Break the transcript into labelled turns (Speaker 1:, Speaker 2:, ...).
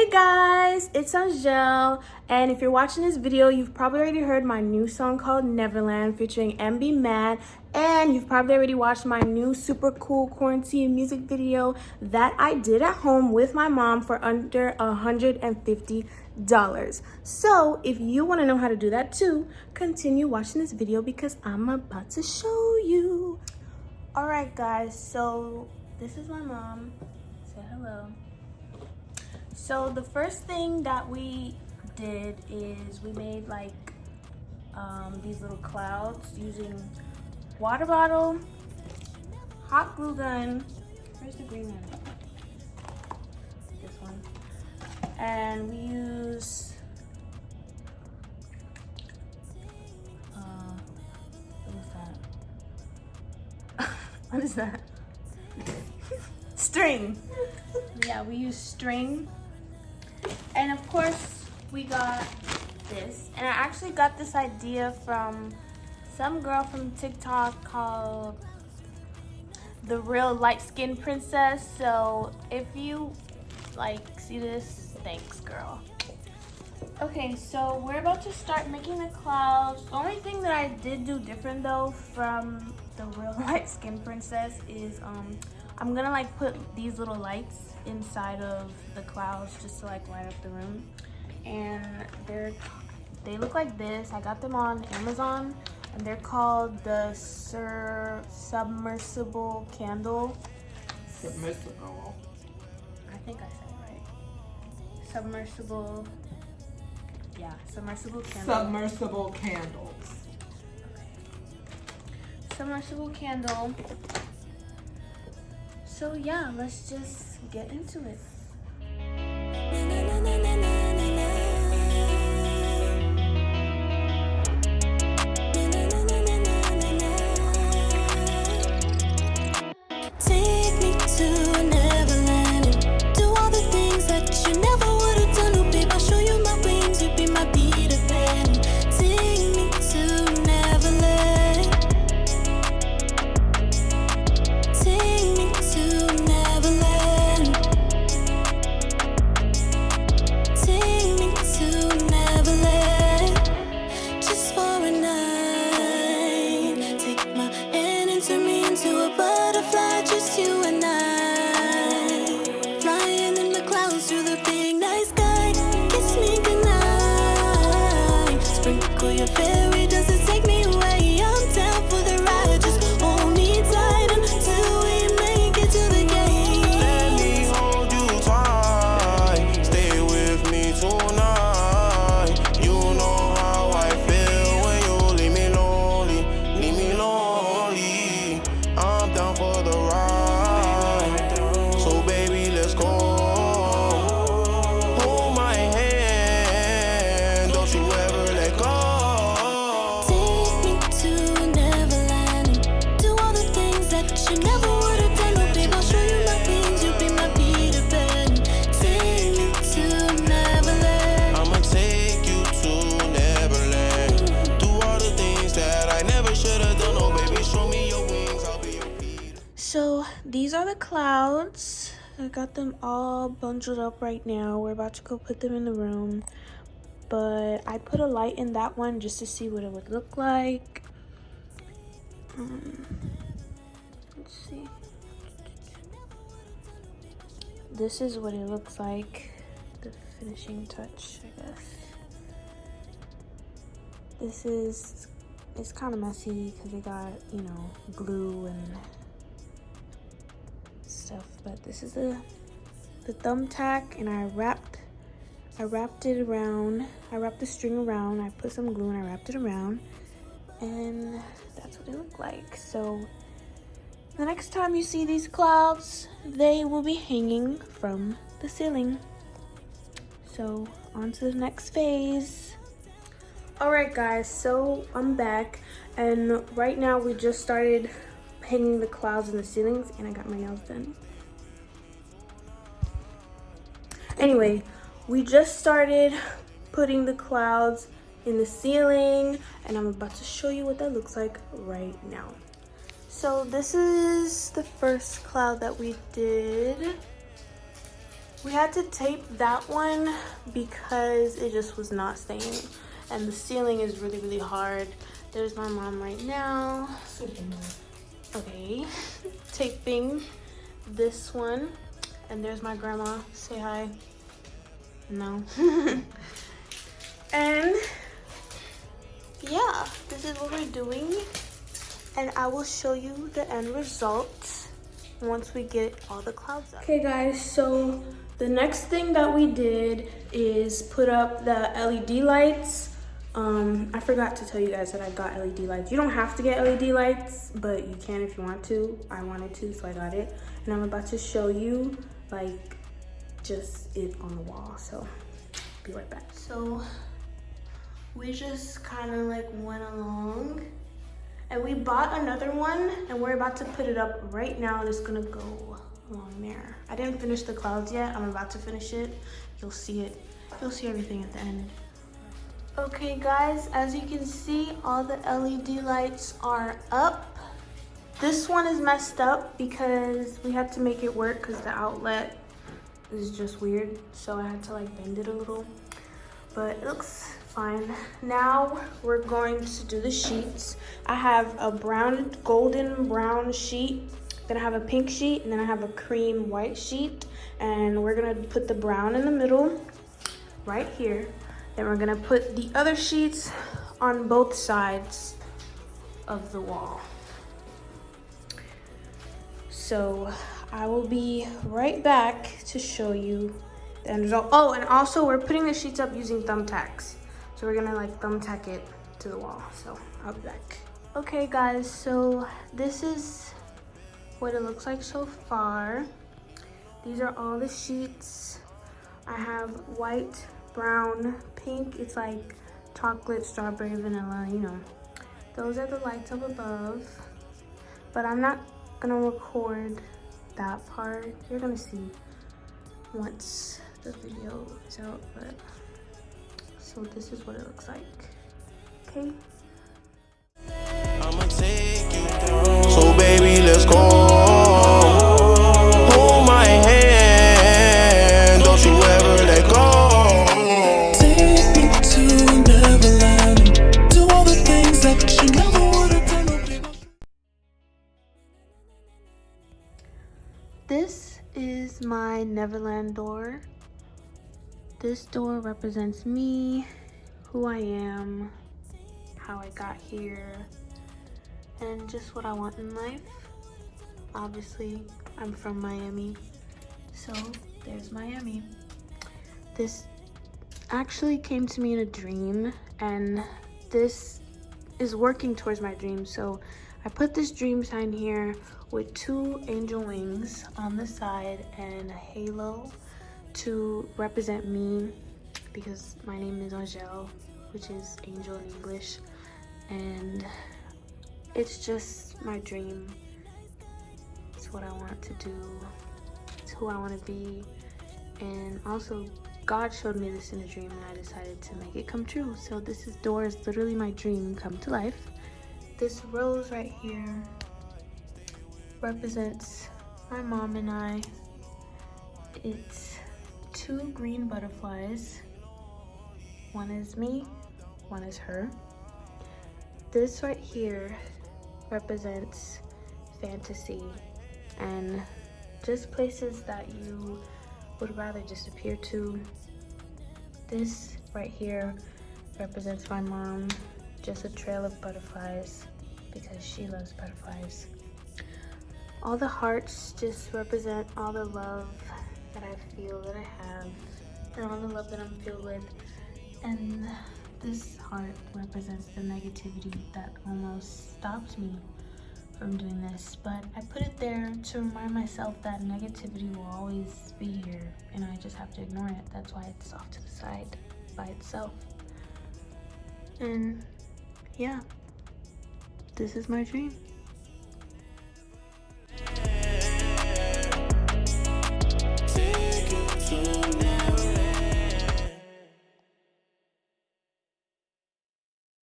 Speaker 1: Hey guys, it's Angel, and if you're watching this video, you've probably already heard my new song called Neverland featuring MB Mad, and you've probably already watched my new super cool quarantine music video that I did at home with my mom for under $150. So if you want to know how to do that too, continue watching this video because I'm about to show you. Alright guys, so this is my mom. Say hello. So the first thing that we did is we made like these little clouds using water bottle, hot glue gun. Where's the green one? This one. And we use what is that? String. Yeah, we use string. And of course, we got this. And I actually got this idea from some girl from TikTok called The Real Light Skin Princess. So if you like see this, thanks girl. Okay, so we're about to start making the clouds. The only thing that I did do different though from The Real Light Skin Princess is I'm gonna like put these little lights inside of the clouds just to like light up the room, and they look like this. I got them on Amazon and they're called the submersible candle.
Speaker 2: Submersible.
Speaker 1: I think I said it right. Submersible. Yeah, submersible candle.
Speaker 2: Submersible candles.
Speaker 1: Okay. Submersible candle. So yeah, let's just get into it.
Speaker 3: Take me to Neverland and do all the things that you never would have done. Oh babe, I'll show you my wings, you be my Peter Pan. Take me to Neverland. Take me to Neverland. Take me to Neverland. Just for a night. Take my hand and turn me into a butterfly. Just you and I. Flying in the clouds through the big night sky. Kiss me goodnight. Sprinkle your fairy dust to take me away. I'm down for the ride. Just hold me tight until we make it to the gate.
Speaker 4: Let me hold you tight. Stay with me tonight. You know how I feel when you leave me lonely. Leave me lonely. I'm down for the ride. So baby, let's go. Hold my hand. Don't you ever let go.
Speaker 3: Take me to Neverland and do all the things that you never would have done. Oh babe, I'll show you my wings, you be my Peter Pan. Take me to Neverland.
Speaker 4: I'ma take you to Neverland. Do all the things that I never should have done. Oh baby, show me your wings. I'll be your Peter.
Speaker 1: So these are the clouds. I got them all bundled up right now. We're about to go put them in the room. But I put a light in that one just to see what it would look like. Let's see. This is what it looks like. The finishing touch, I guess. It's kind of messy because it got, you know, glue and stuff. But this is the thumbtack, and I wrapped it around. I wrapped the string around. I put some glue and I wrapped it around, and that's what it looked like. So the next time you see these clouds, they will be hanging from the ceiling. So on to the next phase. Alright guys, so I'm back, and right now we just started hanging the clouds in the ceilings, and I got my nails done. Anyway, we just started putting the clouds in the ceiling, and I'm about to show you what that looks like right now. So this is the first cloud that we did. We had to tape that one because it just was not staying. And the ceiling is really, really hard. There's my mom right now.
Speaker 2: Superman.
Speaker 1: Okay. Taping this one. And there's my grandma. Say hi. No. And yeah, this is what we're doing. And I will show you the end result once we get all the clouds up. Okay guys, so the next thing that we did is put up the LED lights. I forgot to tell you guys that I got LED lights. You don't have to get LED lights, but you can if you want to. I wanted to, so I got it. And I'm about to show you like just it on the wall, so be right back. So we just kind of like went along and we bought another one and we're about to put it up right now and it's gonna go along there. I didn't finish the clouds yet. I'm about to finish it. You'll see it. You'll see everything at the end. Okay guys, as you can see, all the LED lights are up. This one is messed up because we had to make it work because the outlet is just weird. So I had to like bend it a little, but it looks fine. Now we're going to do the sheets. I have a golden brown sheet, then I have a pink sheet, and then I have a cream white sheet. And we're gonna put the brown in the middle right here. Then we're gonna put the other sheets on both sides of the wall. So I will be right back to show you the end result. Oh, and also we're putting the sheets up using Thumbtacks. So we're gonna like thumbtack it to the wall. So I'll be back. Okay guys, so this is what it looks like so far. These are all the sheets. I have white, brown, pink. It's like chocolate, strawberry, vanilla, you know. Those are the lights up above. But I'm not gonna record that part. You're gonna see once the video is out, but so this is what it looks like. Okay.
Speaker 4: I'ma take you down. So baby, let's go. Hold my hand. Don't you ever let go.
Speaker 3: Take me to Neverland. Do all the things that you never would have done.
Speaker 1: This is my NeverLand door. This door represents me, who I am, how I got here, and just what I want in life. Obviously, I'm from Miami, so there's Miami. This actually came to me in a dream, and this is working towards my dream. So I put this dream sign here with 2 angel wings on the side and a halo to represent me, because my name is Angel, which is angel in English, and it's just my dream. It's what I want to do. It's who I want to be. And also, God showed me this in a dream and I decided to make it come true. So this door is literally my dream come to life. This rose right here represents my mom and I. It's 2 green butterflies. One is me, one is her. This right here represents fantasy and just places that you would rather disappear to. This right here represents my mom, just a trail of butterflies because she loves butterflies. All the hearts just represent all the love that I feel that I have and all the love that I'm filled with. And this heart represents the negativity that almost stops me from doing this, but I put it there to remind myself that negativity will always be here and I just have to ignore it. That's why it's off to the side by itself. And yeah, this is my dream.